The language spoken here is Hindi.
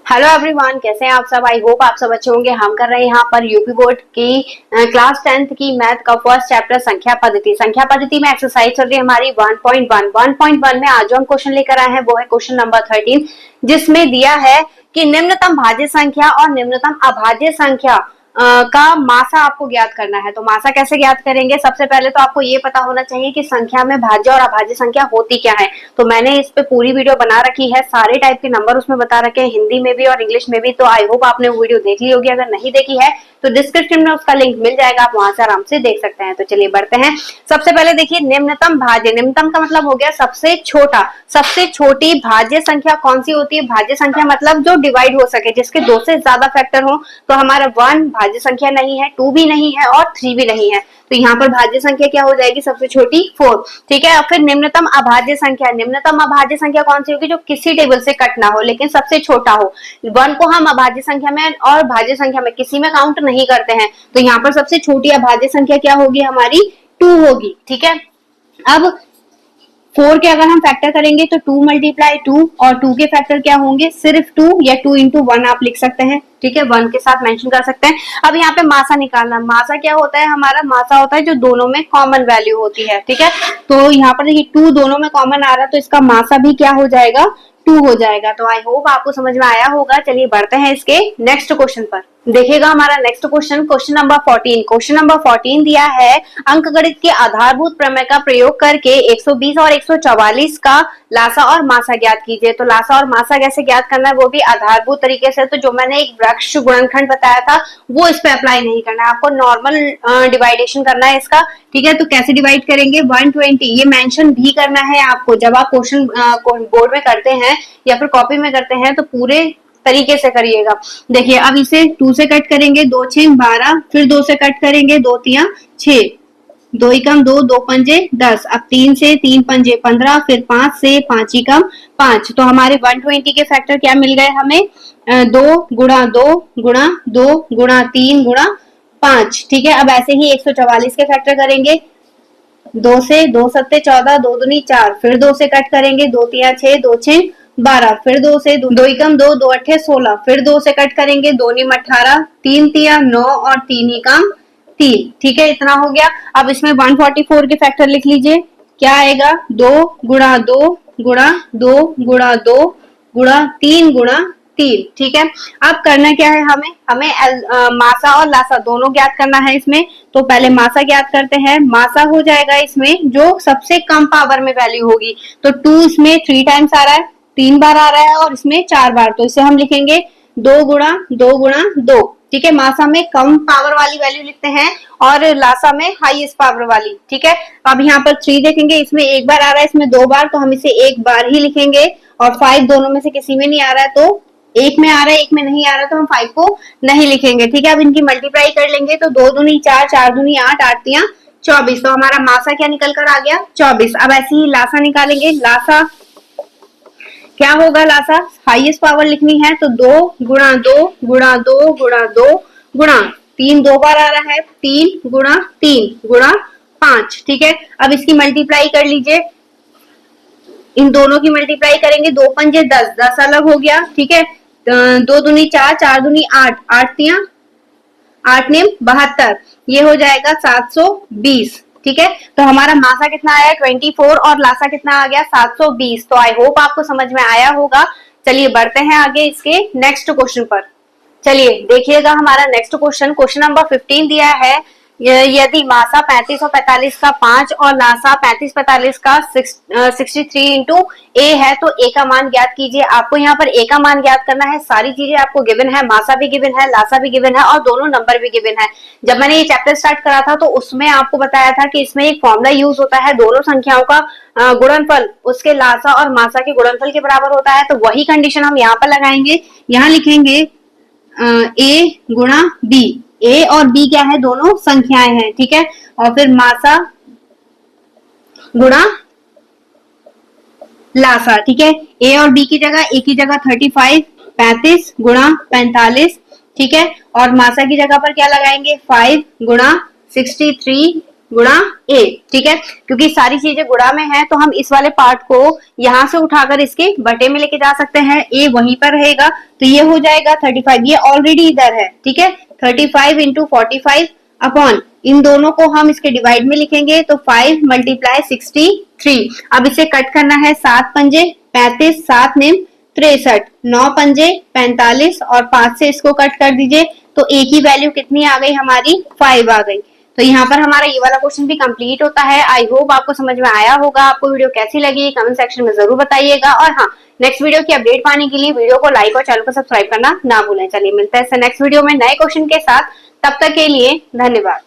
हेलो एवरीवन, कैसे हैं आप सब। आई होप आप सब अच्छे होंगे। हम कर रहे हैं यहाँ पर यूपी बोर्ड की क्लास 10th की मैथ का फर्स्ट चैप्टर संख्या पद्धति में एक्सरसाइज चल रही है हमारी 1.1 में आज जो हम क्वेश्चन लेकर आए हैं वो है क्वेश्चन नंबर 13, जिसमें दिया है कि निम्नतम भाज्य संख्या और निम्नतम अभाज्य संख्या का मासा आपको ज्ञात करना है। तो मासा कैसे ज्ञात करेंगे, सबसे पहले तो आपको ये पता होना चाहिए कि संख्या में भाज्य और अभाज्य संख्या होती क्या है। तो मैंने इस पे पूरी वीडियो बना रखी है, सारे टाइप के नंबर उसमें बता रखे हैं, हिंदी में भी और इंग्लिश में भी। तो आई होप आपने वो वीडियो देख ली होगी, अगर नहीं देखी है तो डिस्क्रिप्शन में उसका लिंक मिल जाएगा, आप वहां से आराम से देख सकते हैं। तो चलिए बढ़ते हैं। सबसे पहले देखिए निम्नतम भाज्य, निम्नतम का मतलब हो गया सबसे छोटा। सबसे छोटी भाज्य संख्या कौन सी होती है? भाज्य संख्या मतलब जो डिवाइड हो सके, जिसके दो से ज्यादा फैक्टर हो। तो हमारा 1 भाज्य संख्या नहीं है, 2 भी नहीं है और 3 भी नहीं है। तो यहाँ पर भाज्य संख्या क्या हो जाएगी? सबसे छोटी 4। ठीक है। और फिर निम्नतम अभाज्य संख्या, निम्नतम अभाज्य संख्या कौन सी होगी? जो किसी टेबल से कट ना हो लेकिन सबसे छोटा हो। 1 को हम अभाज्य संख्या में और भाज्य संख्या में किसी में काउंट नहीं करते हैं। तो यहाँ पर सबसे छोटी अभाज्य संख्या क्या होगी? हमारी 2 होगी। ठीक है। अब 4 के अगर हम फैक्टर करेंगे तो 2 मल्टीप्लाई 2, और 2 के फैक्टर क्या होंगे? सिर्फ 2 या 2 इंटू 1 आप लिख सकते हैं। ठीक है, 1 के साथ मेंशन कर सकते हैं। अब यहाँ पे मासा निकालना, मासा क्या होता है? हमारा मासा होता है जो दोनों में कॉमन वैल्यू होती है। ठीक है, तो यहाँ पर देखिए 2 दोनों में कॉमन आ रहा है तो इसका मासा भी क्या हो जाएगा? 2 हो जाएगा। तो आई होप आपको समझ में आया होगा। चलिए बढ़ते हैं इसके नेक्स्ट क्वेश्चन पर। देखिएगा हमारा next question, question number 14। Question number 14 दिया है अंकगणित के आधारभूत प्रमेय का प्रयोग करके 120 और 144 का लासा और मासा ज्ञात कीजिए। तो लासा और मासा कैसे ज्ञात करना है, वो भी आधारभूत तरीके से। तो जो मैंने एक वृक्ष गुणनखंड बताया था वो इस पे अप्लाई नहीं करना है, आपको नॉर्मल डिवाइडेशन करना है इसका। ठीक है, तो कैसे डिवाइड करेंगे? 120, ये मेंशन भी करना है आपको जब आप क्वेश्चन बोर्ड में करते हैं या फिर कॉपी में करते हैं, तो पूरे तरीके से करिएगा। देखिए अब इसे 2 से कट करेंगे, 2 6 12, फिर 2 से कट करेंगे, 2 3 6, 2 एकम 2, 2 पंजे 10, अब 3 से 3 पंजे 15, फिर 5 से 5 एकम 5। तो हमारे 120 के फैक्टर क्या मिल गए हमें? 2 गुणा 2 गुणा 2 गुणा 3 गुणा 5। ठीक है, अब ऐसे ही 144 के फैक्टर करेंगे, 2 से 2 सत्ते 14, 2 दूनी 4, फिर 2 से कट करेंगे, 2 तिया 6, 2 6 12, फिर 2 से 2 एकम 2, 2 अट्ठे 16, फिर 2 से कट करेंगे, 2 नीम 18, 3 तिया 9 और 3 एकम 3। ठीक है, इतना हो गया। अब इसमें 144 के फैक्टर लिख लीजिए, क्या आएगा? 2 गुणा 2 गुणा 2 गुणा 2 गुणा 3 गुणा 3। ठीक है, अब करना क्या है हमें? हमें मासा और लासा दोनों ज्ञात करना है इसमें। तो पहले मासा ज्ञात करते हैं। मासा हो जाएगा इसमें जो सबसे कम पावर में वैल्यू होगी। तो 2 इसमें 3 टाइम्स आ रहा है, 3 बार आ रहा है, और इसमें 4 बार। तो इसे हम लिखेंगे 2 गुणा 2 गुणा 2। ठीक है, मासा में कम पावर वाली वैल्यू लिखते हैं और लासा में हाईएस्ट पावर वाली। ठीक है, अब यहाँ पर 3 देखेंगे, इसमें 1 बार आ रहा है, इसमें 2 बार, तो हम इसे 1 बार ही लिखेंगे। और 5 दोनों में से किसी में नहीं आ रहा है, तो एक में आ रहा है एक में नहीं आ रहा है, तो हम 5 को नहीं लिखेंगे। ठीक है, अब इनकी मल्टीप्लाई कर लेंगे, तो 2 दूनी 4, 4 दूनी 8, 8 तिया 24। तो हमारा मासा क्या निकल कर आ गया? 24। अब ऐसे ही लासा निकालेंगे। लासा क्या होगा? लासा हाईएस्ट पावर लिखनी है, तो 2 गुणा 2 गुणा 2 गुणा 2 गुणा 3, 2 बार आ रहा है, 3 गुणा 3 गुणा 5। ठीक है, अब इसकी मल्टीप्लाई कर लीजिए, इन दोनों की मल्टीप्लाई करेंगे, 2 पंजे 10, 10 अलग हो गया। ठीक है, 2 दूनी 4, 4 दूनी 8, 8 तिया 8 नेम 72, ये हो जाएगा 720। ठीक है, तो हमारा मासा कितना आया? 24, और लासा कितना आ गया? 720। तो आई होप आपको समझ में आया होगा। चलिए बढ़ते हैं आगे इसके नेक्स्ट क्वेश्चन पर। चलिए देखिएगा हमारा नेक्स्ट क्वेश्चन, क्वेश्चन नंबर 15 दिया है यदि मासा 35 और 45 का 5 और लासा 35 45 का 63 इंटू ए है, तो ए का मान ज्ञात कीजिए। आपको यहाँ पर ए का मान ज्ञात करना है, सारी चीजें आपको गिवन है, मासा भी गिवन है, लासा भी गिवन है और दोनों नंबर भी गिवन है। जब मैंने ये चैप्टर स्टार्ट करा था तो उसमें आपको बताया था कि इसमें एक फॉर्मूला यूज होता है, दोनों संख्याओं का गुणनफल उसके लासा और मासा के गुणनफल के बराबर होता है। तो वही कंडीशन हम यहाँ पर लगाएंगे, यहाँ लिखेंगे ए गुणा बी। ए और बी क्या है? दोनों संख्याएं हैं। ठीक है, और फिर मासा गुणा लासा। ठीक है, ए और बी की जगह, ए की जगह 35, 35 गुणा 45। ठीक है, और मासा की जगह पर क्या लगाएंगे? 5 गुणा 63 गुणा ए, ठीक है, क्योंकि सारी चीजें गुणा में है तो हम इस वाले पार्ट को यहां से उठाकर इसके बटे में लेके जा सकते हैं, ए वहीं पर रहेगा, तो ये हो जाएगा 35, ये ऑलरेडी इधर है, ठीक है, 35 इंटू 45 अपॉन इन दोनों को हम इसके डिवाइड में लिखेंगे तो 5 मल्टीप्लाई 63। अब इसे कट करना है, 7 पंजे 35, 7 निम 63, 9 पंजे 45 और 5 से इसको कट कर दीजिए तो ए की वैल्यू कितनी आ गई हमारी, 5 आ गई। तो यहाँ पर हमारा ये वाला क्वेश्चन भी कंप्लीट होता है। आई होप आपको समझ में आया होगा। आपको वीडियो कैसी लगी कमेंट सेक्शन में जरूर बताइएगा, और हाँ, नेक्स्ट वीडियो की अपडेट पाने के लिए वीडियो को लाइक और चैनल को सब्सक्राइब करना ना भूलें। चलिए मिलते हैं नेक्स्ट वीडियो में नए क्वेश्चन के साथ, तब तक के लिए धन्यवाद।